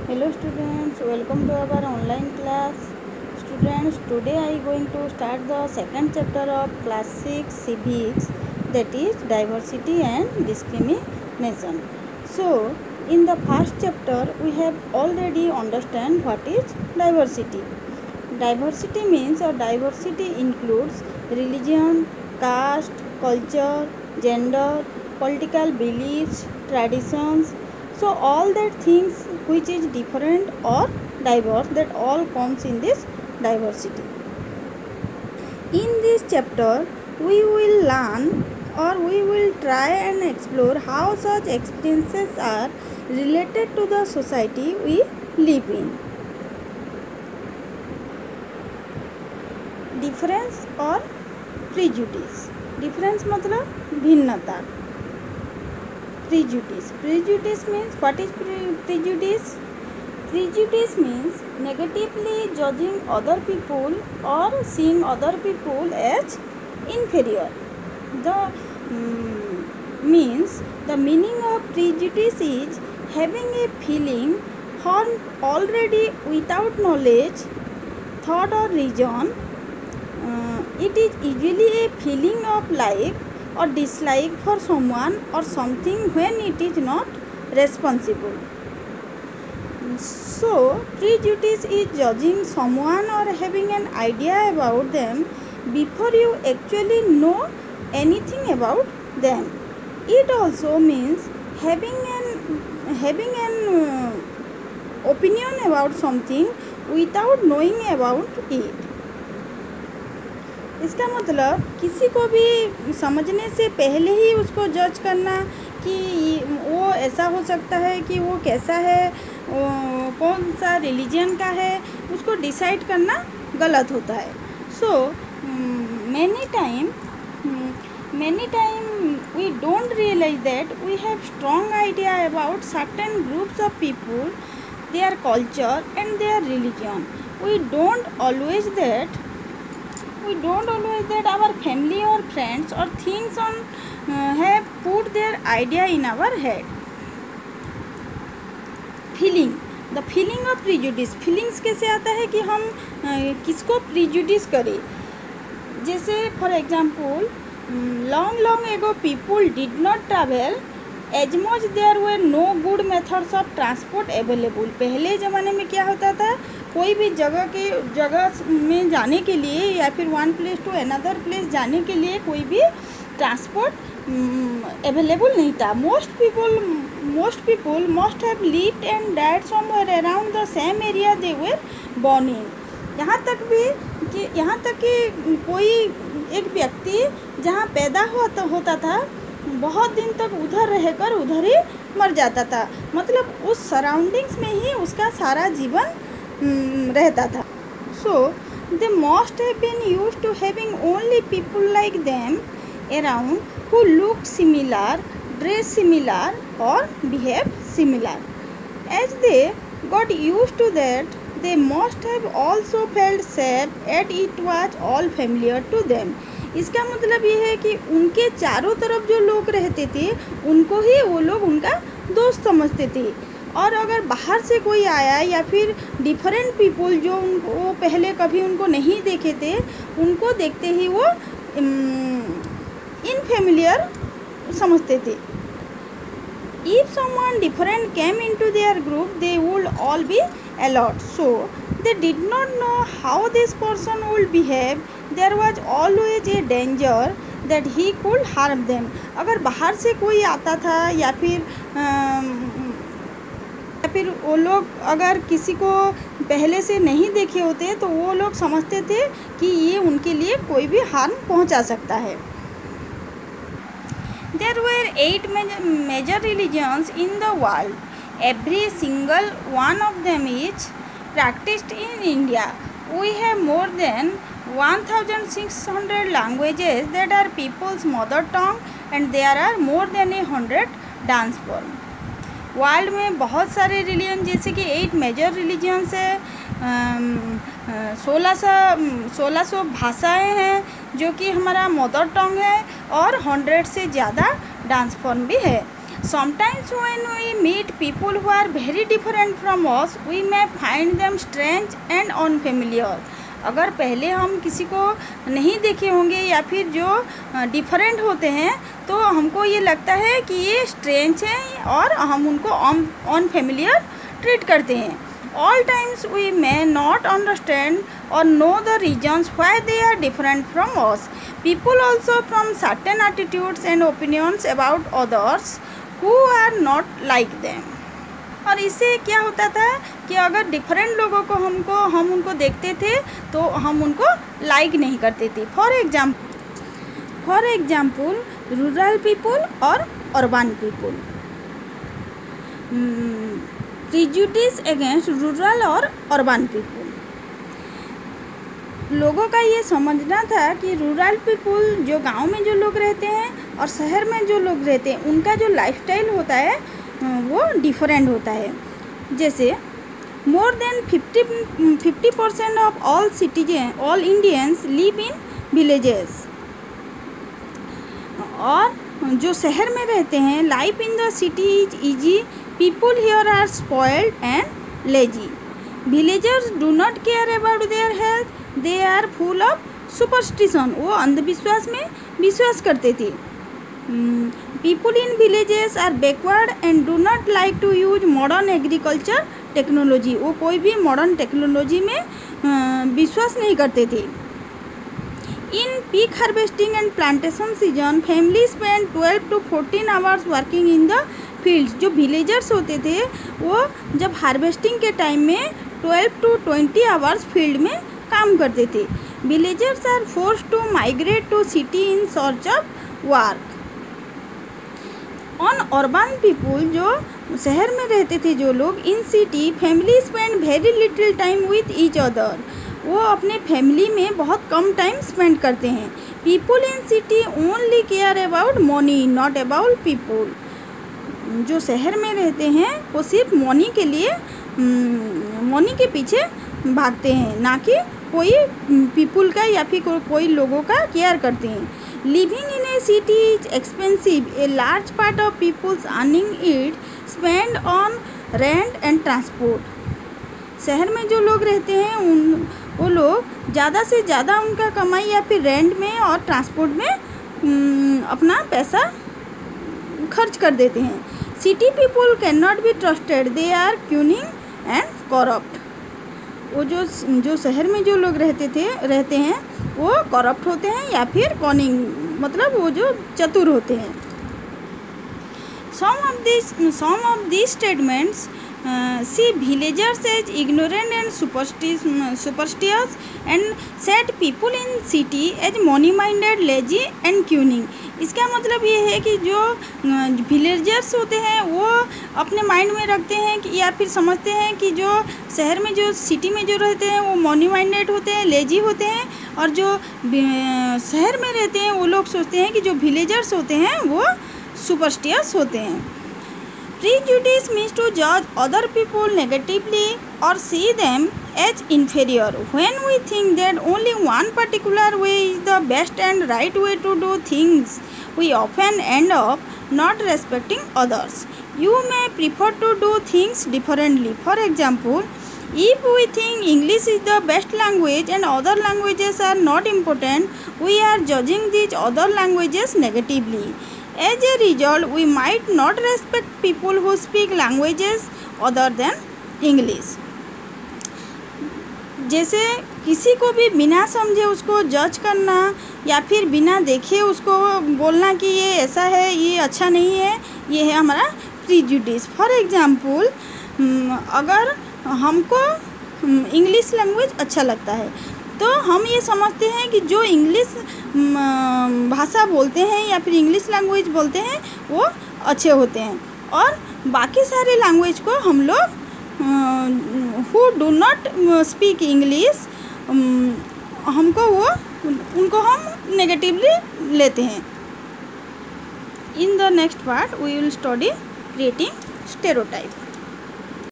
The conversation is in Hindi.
Hello students, welcome to our online class. Students, today I going to start the second chapter of class 6 civics, that is diversity and discrimination. So, in the first chapter we have already understand what is diversity. Diversity means or diversity includes religion, caste, culture, gender, political beliefs, traditions. So all that things which is different or diverse, that all comes in this diversity. In this chapter we will learn or we will try and explore how such experiences are related to the society we live in. Difference और प्रीजुडिस. डिफरेंस मतलब भिन्नता. Prejudice. Prejudice means what is prejudice? Prejudice means negatively judging other people और seeing other people as inferior. The means the meaning of prejudice is having a feeling formed already without knowledge, thought or reason. It is usually a feeling of like or dislike for someone or something when it is not responsible. So, prejudice is judging someone or having an idea about them before you actually know anything about them. It also means having an opinion about something without knowing about it. इसका मतलब किसी को भी समझने से पहले ही उसको जज करना कि वो ऐसा हो सकता है कि वो कैसा है, कौन सा रिलीजन का है, उसको डिसाइड करना गलत होता है. So many time we don't realise that we have strong idea about certain groups of people, their culture and their religion. We don't always that our family or friends or things on have put their idea in our head. Feeling. The feeling of prejudice. Feelings कैसे आता है कि हम किसको प्रीजुडिस करें. जैसे for example, long ago people did not travel as much, there were no good methods of transport available. पहले ज़माने में क्या होता था, कोई भी जगह में जाने के लिए या फिर one place to another place जाने के लिए कोई भी ट्रांसपोर्ट अवेलेबल नहीं था. Most people must have lived and died somewhere around the same area they were born in. यहाँ तक कि कोई एक व्यक्ति जहाँ पैदा होता था बहुत दिन तक उधर रहकर उधर ही मर जाता था. मतलब उस सराउंडिंग्स में ही उसका सारा जीवन रहता था. So they must have been used to having only people like them around who look similar, dress similar और behave similar. As they got used to that they must have also felt safe as it was all familiar to them. इसका मतलब ये है कि उनके चारों तरफ जो लोग रहते थे उनको ही वो लोग उनका दोस्त समझते थे. और अगर बाहर से कोई आया या फिर डिफरेंट पीपल जो उनको पहले कभी उनको नहीं देखे थे, उनको देखते ही वो इनफेमिलियर समझते थे. If someone different came into their group, they would all be alert. So they did not know how this person would behave. There was always a danger that he could harm them. अगर बाहर से कोई आता था या फिर वो लोग अगर किसी को पहले से नहीं देखे होते तो वो लोग समझते थे कि ये उनके लिए कोई भी हार्म पहुंचा सकता है. There were 8 major religions in the world. Every single one of them is practiced in India. We have more than 1,600 languages that are people's mother tongue, and there are more than 100 dance forms. World में बहुत सारे रिलीजन, जैसे कि 8 मेजर रिलीजन्स है, 1600 भाषाएं हैं जो कि हमारा मदर टंग है, और 100 से ज़्यादा डांस फॉर्म भी है. Sometimes when we meet people who are very different from us, we may find them strange and unfamiliar. अगर पहले हम किसी को नहीं देखे होंगे या फिर जो डिफरेंट होते हैं तो हमको ये लगता है कि ये स्ट्रेंज हैं और हम उनको अनफेमिलियर ट्रीट करते हैं. All times we may not understand or know the reasons why they are different from us. People also from certain attitudes and opinions about others who are not like them. और इससे क्या होता था कि अगर डिफरेंट लोगों को हम उनको देखते थे तो हम उनको लाइक नहीं करते थे. फॉर एग्जाम्पल रूरल पीपल और urban people. Prejudice against rural और अर्बन पीपल. लोगों का ये समझना था कि रूरल पीपल जो गांव में जो लोग रहते हैं और शहर में जो लोग रहते हैं उनका जो लाइफस्टाइल होता है वो डिफरेंट होता है. जैसे more than 50% of all Indians live in villages. और जो शहर में रहते हैं life in the city is easy. People here are spoiled and lazy. Villagers do not care about their health. They are full of superstition. वो अंधविश्वास में विश्वास करते थे. People in villages are backward and do not like to use modern agriculture technology. वो कोई भी मॉडर्न टेक्नोलॉजी में विश्वास नहीं करते थे. In peak harvesting and plantation season, families spend 12 to 14 hours working in the fields. जो विलेजर्स होते थे वो जब हार्वेस्टिंग के टाइम में 12 to 20 आवर्स फील्ड में काम करते थे. Villagers are force to migrate to city in search of work. On urban people जो शहर में रहते थे जो लोग in city family spend very little time with each other. वो अपने फैमिली में बहुत कम टाइम स्पेंड करते हैं. People in city only care about money not about people. जो शहर में रहते हैं वो सिर्फ मनी के लिए मनी के पीछे भागते हैं, ना कि कोई पीपल का या फिर कोई लोगों का केयर करते हैं. Living in a city is expensive. A large part of people's earning it spend on rent and transport. शहर में जो लोग रहते हैं वो लोग ज़्यादा से ज़्यादा उनका कमाई या फिर रेंट में और ट्रांसपोर्ट में अपना पैसा खर्च कर देते हैं. City people can not be trusted. They are cunning and corrupt. वो जो शहर में जो लोग रहते हैं वो करप्ट होते हैं या फिर कॉनिंग मतलब वो जो चतुर होते हैं. Some of these statements see villagers as ignorant and superstitious and set people in city as money-minded, lazy and cunning. इसका मतलब ये है कि जो विलेजर्स होते हैं वो अपने माइंड में रखते हैं कि या फिर समझते हैं कि जो शहर में जो सिटी में जो रहते हैं वो मनी माइंडेड होते हैं, लेजी होते हैं. और जो शहर में रहते हैं वो लोग सोचते हैं कि जो विलेजर्स होते हैं वो सुपरस्टियस होते हैं. Prejudice means to judge other people negatively or see them as inferior. When we think that only one particular way is the best and right way to do things, we often end up not respecting others. You may prefer to do things differently. For example, if we think English is the best language and other languages are not important, we are judging these other languages negatively. As a result, we might not respect people who speak languages other than English. जैसे किसी को भी बिना समझे उसको जज करना या फिर बिना देखे उसको बोलना कि ये ऐसा है, ये अच्छा नहीं है, ये है हमारा प्रीजुडिस. फॉर एग्जाम्पल, अगर हमको इंग्लिश लैंग्वेज अच्छा लगता है तो हम ये समझते हैं कि जो इंग्लिश भाषा बोलते हैं या फिर इंग्लिश लैंग्वेज बोलते हैं वो अच्छे होते हैं. और बाकी सारे लैंग्वेज को हम लोग who do not speak English उनको हम नेगेटिवली लेते हैं. In the next part we will study creating stereotype.